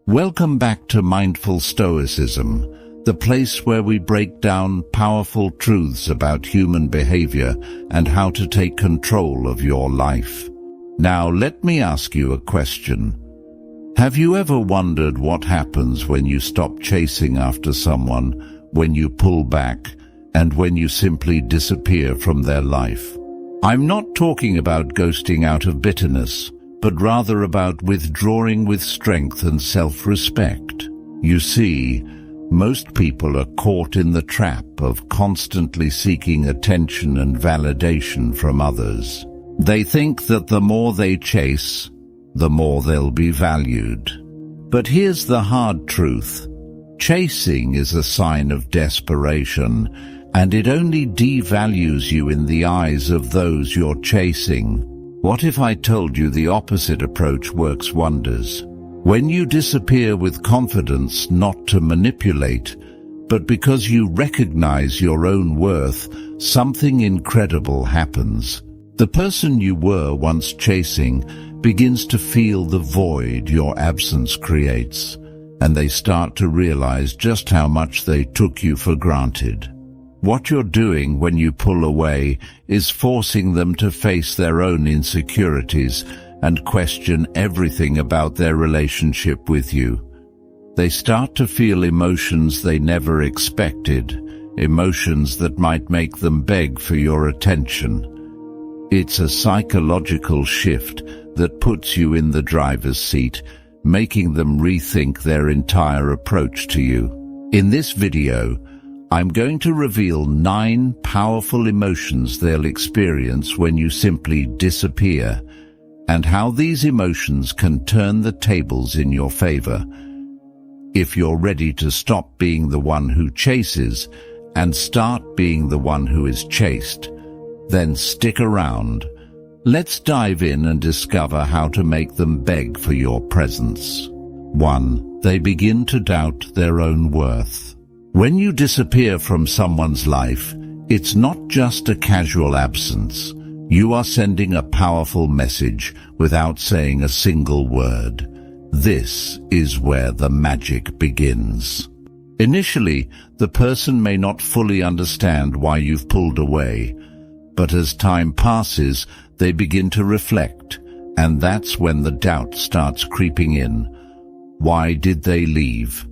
Welcome back to Mindful Stoicism, the place where we break down powerful truths about human behavior and how to take control of your life. Now let me ask you a question. Have you ever wondered what happens when you stop chasing after someone, when you pull back, and when you simply disappear from their life? I'm not talking about ghosting out of bitterness, but rather about withdrawing with strength and self-respect. You see, most people are caught in the trap of constantly seeking attention and validation from others. They think that the more they chase, the more they'll be valued. But here's the hard truth. Chasing is a sign of desperation, and it only devalues you in the eyes of those you're chasing. What if I told you the opposite approach works wonders? When you disappear with confidence, not to manipulate, but because you recognize your own worth, something incredible happens. The person you were once chasing begins to feel the void your absence creates, and they start to realize just how much they took you for granted. What you're doing when you pull away is forcing them to face their own insecurities and question everything about their relationship with you. They start to feel emotions they never expected, emotions that might make them beg for your attention. It's a psychological shift that puts you in the driver's seat, making them rethink their entire approach to you. In this video, I'm going to reveal 9 powerful emotions they'll experience when you simply disappear, and how these emotions can turn the tables in your favor. If you're ready to stop being the one who chases and start being the one who is chased, then stick around. Let's dive in and discover how to make them beg for your presence. 1. They begin to doubt their own worth. When you disappear from someone's life, it's not just a casual absence. You are sending a powerful message without saying a single word. This is where the magic begins. Initially, the person may not fully understand why you've pulled away, but as time passes, they begin to reflect, and that's when the doubt starts creeping in. Why did they leave?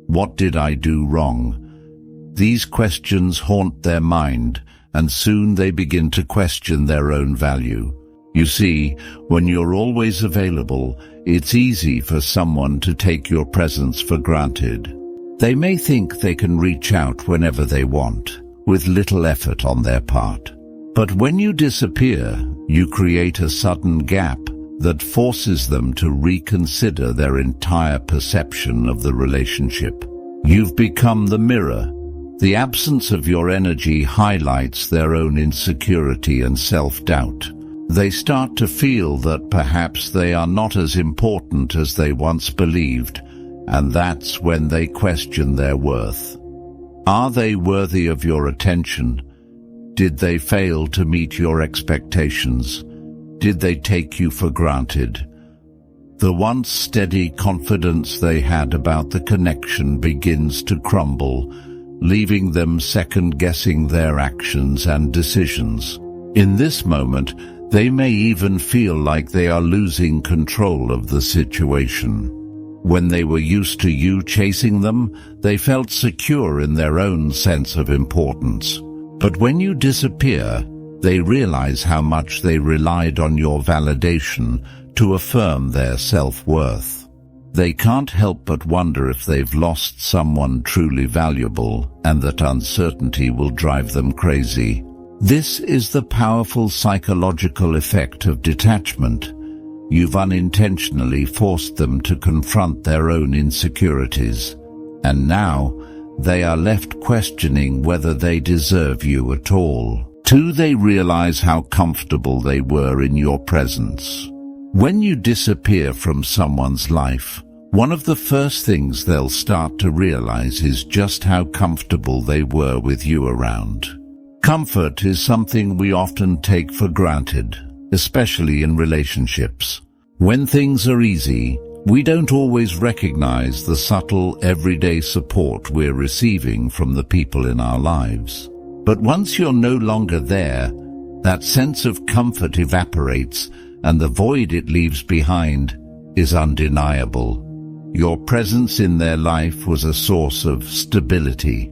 What did I do wrong? These questions haunt their mind, and soon they begin to question their own value. You see, when you're always available, it's easy for someone to take your presence for granted. They may think they can reach out whenever they want, with little effort on their part. But when you disappear, you create a sudden gap that forces them to reconsider their entire perception of the relationship. You've become the mirror. The absence of your energy highlights their own insecurity and self-doubt. They start to feel that perhaps they are not as important as they once believed, and that's when they question their worth. Are they worthy of your attention? Did they fail to meet your expectations? Did they take you for granted? The once steady confidence they had about the connection begins to crumble, leaving them second-guessing their actions and decisions. In this moment, they may even feel like they are losing control of the situation. When they were used to you chasing them, they felt secure in their own sense of importance. But when you disappear, they realize how much they relied on your validation to affirm their self-worth. They can't help but wonder if they've lost someone truly valuable, and that uncertainty will drive them crazy. This is the powerful psychological effect of detachment. You've unintentionally forced them to confront their own insecurities, and now they are left questioning whether they deserve you at all. 2. They realize how comfortable they were in your presence. When you disappear from someone's life, one of the first things they'll start to realize is just how comfortable they were with you around. Comfort is something we often take for granted, especially in relationships. When things are easy, We don't always recognize the subtle, everyday support we're receiving from the people in our lives. But once you're no longer there, that sense of comfort evaporates, and the void it leaves behind is undeniable. Your presence in their life was a source of stability.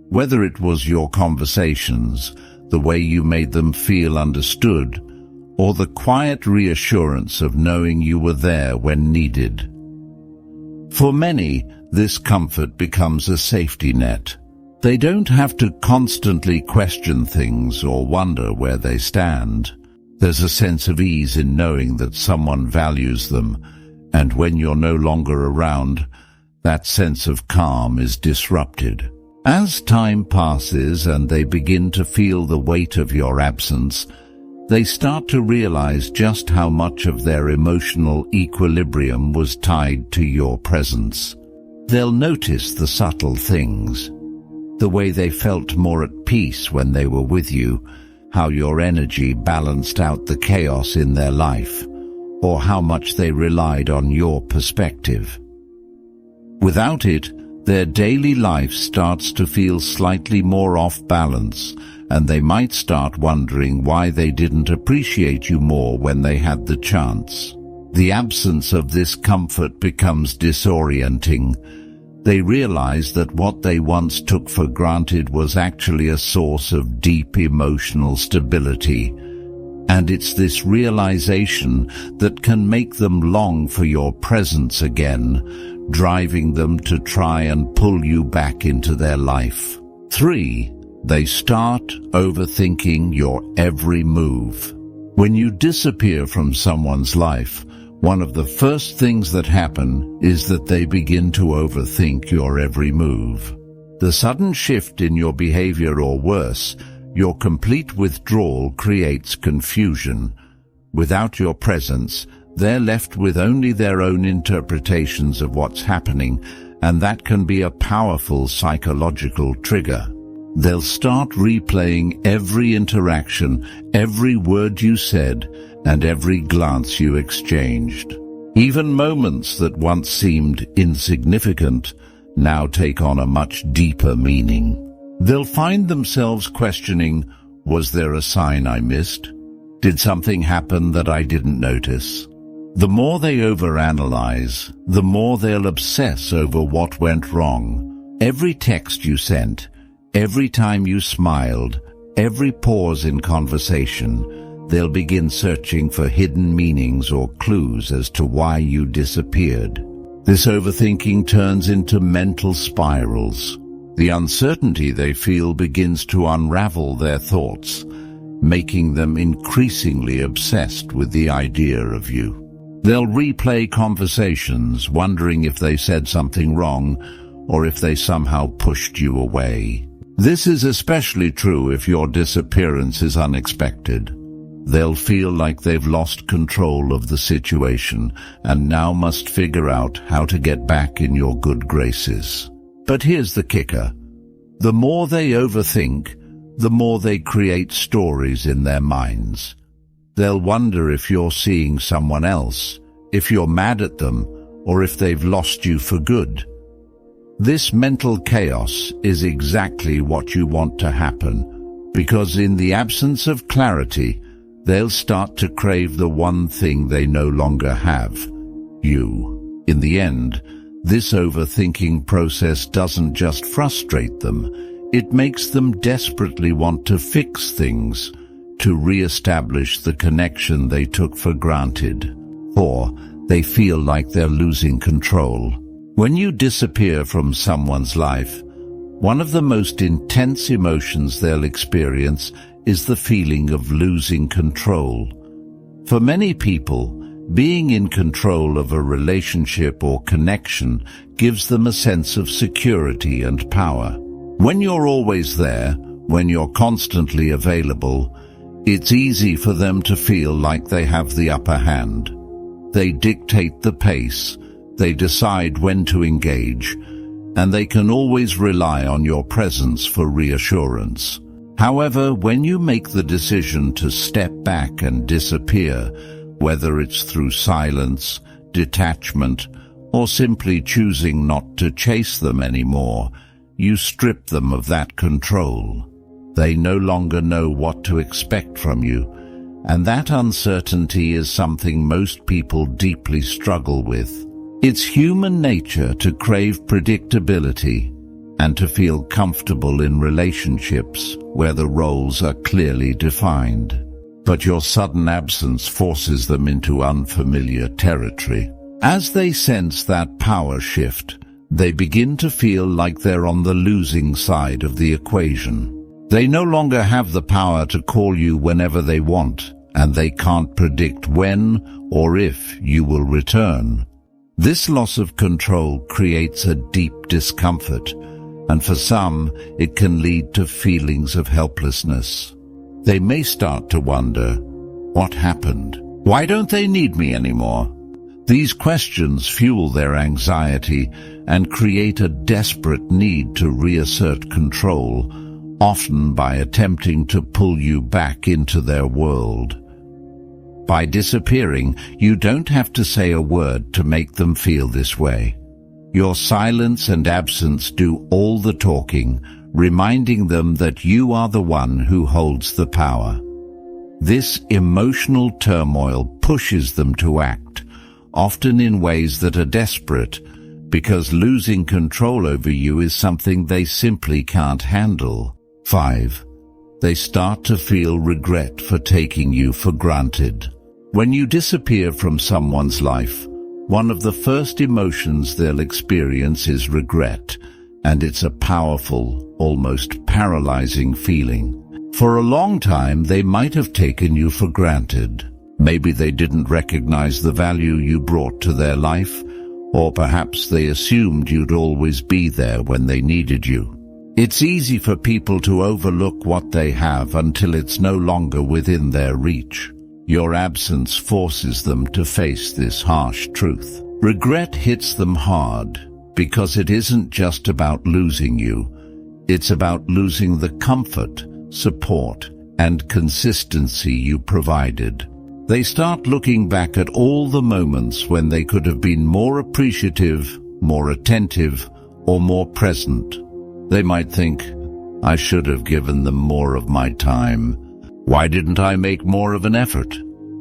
Whether it was your conversations, the way you made them feel understood, or the quiet reassurance of knowing you were there when needed. For many, this comfort becomes a safety net. They don't have to constantly question things or wonder where they stand. There's a sense of ease in knowing that someone values them, and when you're no longer around, that sense of calm is disrupted. As time passes and they begin to feel the weight of your absence, they start to realize just how much of their emotional equilibrium was tied to your presence. They'll notice the subtle things, the way they felt more at peace when they were with you, how your energy balanced out the chaos in their life, or how much they relied on your perspective. Without it, their daily life starts to feel slightly more off balance, and they might start wondering why they didn't appreciate you more when they had the chance. The absence of this comfort becomes disorienting. They realize that what they once took for granted was actually a source of deep emotional stability. And it's this realization that can make them long for your presence again, driving them to try and pull you back into their life. 3. They start overthinking your every move. When you disappear from someone's life, one of the first things that happen is that they begin to overthink your every move. The sudden shift in your behavior, or worse, your complete withdrawal, creates confusion. Without your presence, they're left with only their own interpretations of what's happening, and that can be a powerful psychological trigger. They'll start replaying every interaction, every word you said, and every glance you exchanged. Even moments that once seemed insignificant now take on a much deeper meaning. They'll find themselves questioning, was there a sign I missed? Did something happen that I didn't notice? The more they overanalyze, the more they'll obsess over what went wrong. Every text you sent, every time you smiled, every pause in conversation, they'll begin searching for hidden meanings or clues as to why you disappeared. This overthinking turns into mental spirals. The uncertainty they feel begins to unravel their thoughts, making them increasingly obsessed with the idea of you. They'll replay conversations, wondering if they said something wrong or if they somehow pushed you away. This is especially true if your disappearance is unexpected. They'll feel like they've lost control of the situation and now must figure out how to get back in your good graces. But here's the kicker. The more they overthink, the more they create stories in their minds. They'll wonder if you're seeing someone else, if you're mad at them, or if they've lost you for good. This mental chaos is exactly what you want to happen, because in the absence of clarity, they'll start to crave the one thing they no longer have, you. In the end, this overthinking process doesn't just frustrate them, it makes them desperately want to fix things, to re-establish the connection they took for granted. Or they feel like they're losing control. When you disappear from someone's life, one of the most intense emotions they'll experience is the feeling of losing control. For many people, being in control of a relationship or connection gives them a sense of security and power. When you're always there, when you're constantly available, it's easy for them to feel like they have the upper hand. They dictate the pace, they decide when to engage, and they can always rely on your presence for reassurance. However, when you make the decision to step back and disappear, whether it's through silence, detachment, or simply choosing not to chase them anymore, you strip them of that control. They no longer know what to expect from you, and that uncertainty is something most people deeply struggle with. It's human nature to crave predictability and to feel comfortable in relationships where the roles are clearly defined. But your sudden absence forces them into unfamiliar territory. As they sense that power shift, they begin to feel like they're on the losing side of the equation. They no longer have the power to call you whenever they want, and they can't predict when or if you will return. This loss of control creates a deep discomfort, and for some, it can lead to feelings of helplessness. They may start to wonder, what happened? Why don't they need me anymore? These questions fuel their anxiety and create a desperate need to reassert control, often by attempting to pull you back into their world. By disappearing, you don't have to say a word to make them feel this way. Your silence and absence do all the talking, reminding them that you are the one who holds the power. This emotional turmoil pushes them to act, often in ways that are desperate, because losing control over you is something they simply can't handle. 5. They start to feel regret for taking you for granted. When you disappear from someone's life, one of the first emotions they'll experience is regret, and it's a powerful, almost paralyzing feeling. For a long time, they might have taken you for granted. Maybe they didn't recognize the value you brought to their life, or perhaps they assumed you'd always be there when they needed you. It's easy for people to overlook what they have until it's no longer within their reach. Your absence forces them to face this harsh truth. Regret hits them hard because it isn't just about losing you. It's about losing the comfort, support, and consistency you provided. They start looking back at all the moments when they could have been more appreciative, more attentive, or more present. They might think, I should have given them more of my time. Why didn't I make more of an effort?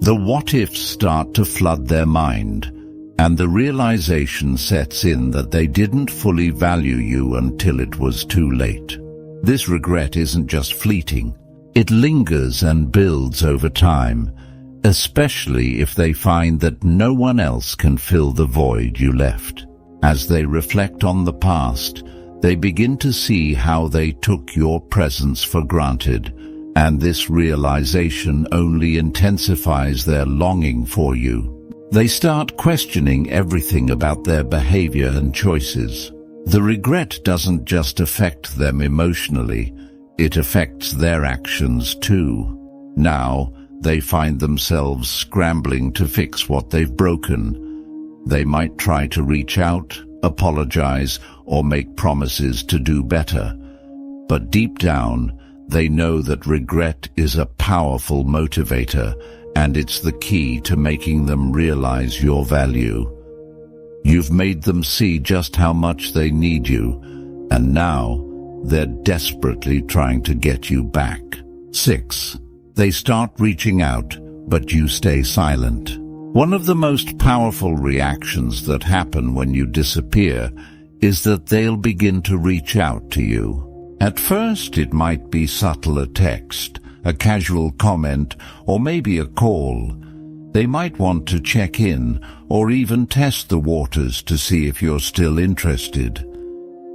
The what-ifs start to flood their mind, and the realization sets in that they didn't fully value you until it was too late. This regret isn't just fleeting. It lingers and builds over time, especially if they find that no one else can fill the void you left. As they reflect on the past, they begin to see how they took your presence for granted, and this realization only intensifies their longing for you. They start questioning everything about their behavior and choices. The regret doesn't just affect them emotionally, it affects their actions too. Now, they find themselves scrambling to fix what they've broken. They might try to reach out, apologize, or make promises to do better. But deep down, they know that regret is a powerful motivator, and it's the key to making them realize your value. You've made them see just how much they need you, and now they're desperately trying to get you back. 6. They start reaching out, but you stay silent. One of the most powerful reactions that happen when you disappear is that they'll begin to reach out to you. At first, it might be subtle, a text, a casual comment, or maybe a call. They might want to check in or even test the waters to see if you're still interested.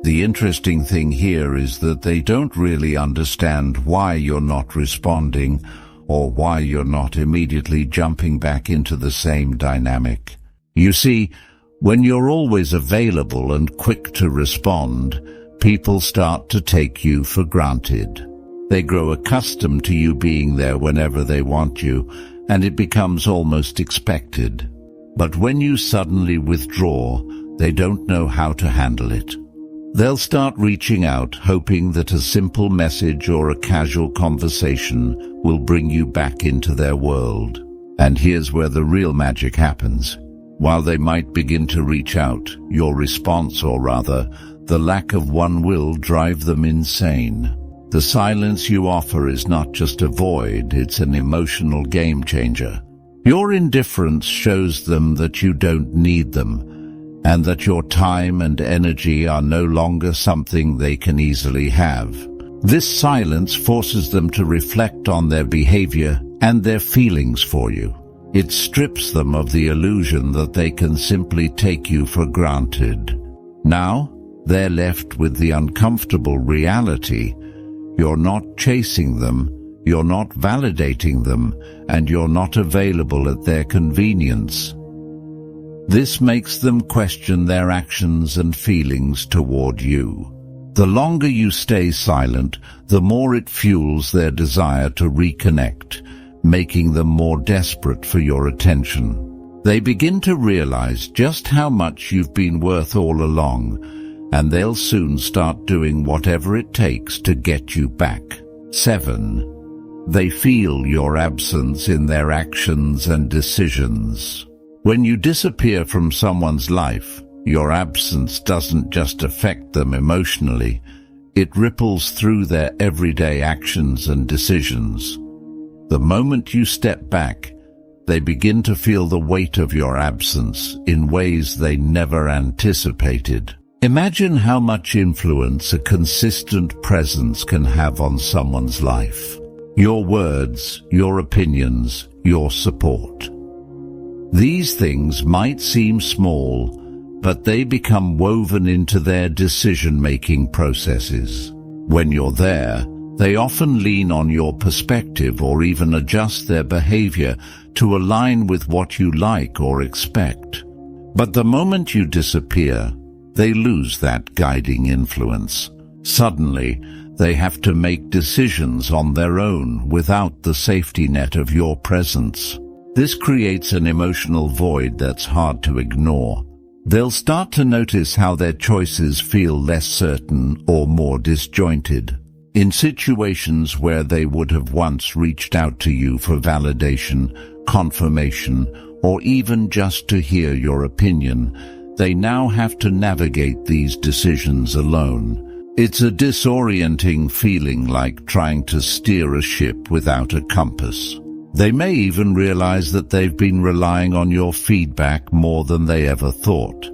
The interesting thing here is that they don't really understand why you're not responding or why you're not immediately jumping back into the same dynamic. You see, when you're always available and quick to respond, people start to take you for granted. They grow accustomed to you being there whenever they want you, and it becomes almost expected. But when you suddenly withdraw, they don't know how to handle it. They'll start reaching out, hoping that a simple message or a casual conversation will bring you back into their world. And here's where the real magic happens. While they might begin to reach out, your response, or rather, the lack of one, will drive them insane. The silence you offer is not just a void, it's an emotional game changer. Your indifference shows them that you don't need them, and that your time and energy are no longer something they can easily have. This silence forces them to reflect on their behavior and their feelings for you. It strips them of the illusion that they can simply take you for granted. Now, they're left with the uncomfortable reality. You're not chasing them, you're not validating them, and you're not available at their convenience. This makes them question their actions and feelings toward you. The longer you stay silent, the more it fuels their desire to reconnect, making them more desperate for your attention. They begin to realize just how much you've been worth all along, and they'll soon start doing whatever it takes to get you back. 7. They feel your absence in their actions and decisions. When you disappear from someone's life, your absence doesn't just affect them emotionally, it ripples through their everyday actions and decisions. The moment you step back, they begin to feel the weight of your absence in ways they never anticipated. Imagine how much influence a consistent presence can have on someone's life. Your words, your opinions, your support. These things might seem small, but they become woven into their decision-making processes. When you're there, they often lean on your perspective or even adjust their behavior to align with what you like or expect. But the moment you disappear, they lose that guiding influence. Suddenly, they have to make decisions on their own without the safety net of your presence. This creates an emotional void that's hard to ignore. They'll start to notice how their choices feel less certain or more disjointed. In situations where they would have once reached out to you for validation, confirmation, or even just to hear your opinion, they now have to navigate these decisions alone. It's a disorienting feeling, like trying to steer a ship without a compass. They may even realize that they've been relying on your feedback more than they ever thought,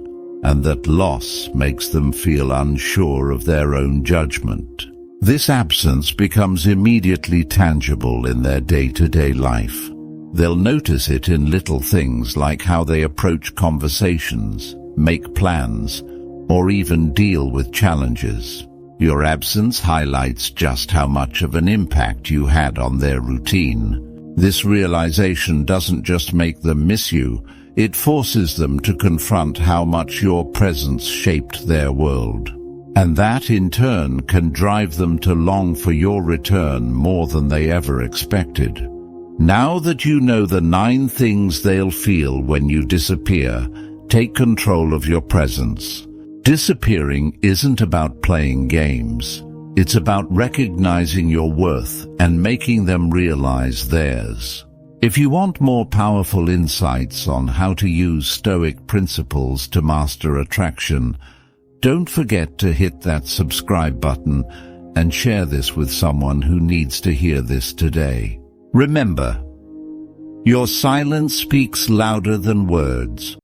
and that loss makes them feel unsure of their own judgment. This absence becomes immediately tangible in their day-to-day life. They'll notice it in little things like how they approach conversations, make plans, or even deal with challenges. Your absence highlights just how much of an impact you had on their routine. This realization doesn't just make them miss you, it forces them to confront how much your presence shaped their world. And that, in turn, can drive them to long for your return more than they ever expected. Now that you know the 9 things they'll feel when you disappear, take control of your presence. Disappearing isn't about playing games. It's about recognizing your worth and making them realize theirs. If you want more powerful insights on how to use Stoic principles to master attraction, don't forget to hit that subscribe button and share this with someone who needs to hear this today. Remember, your silence speaks louder than words.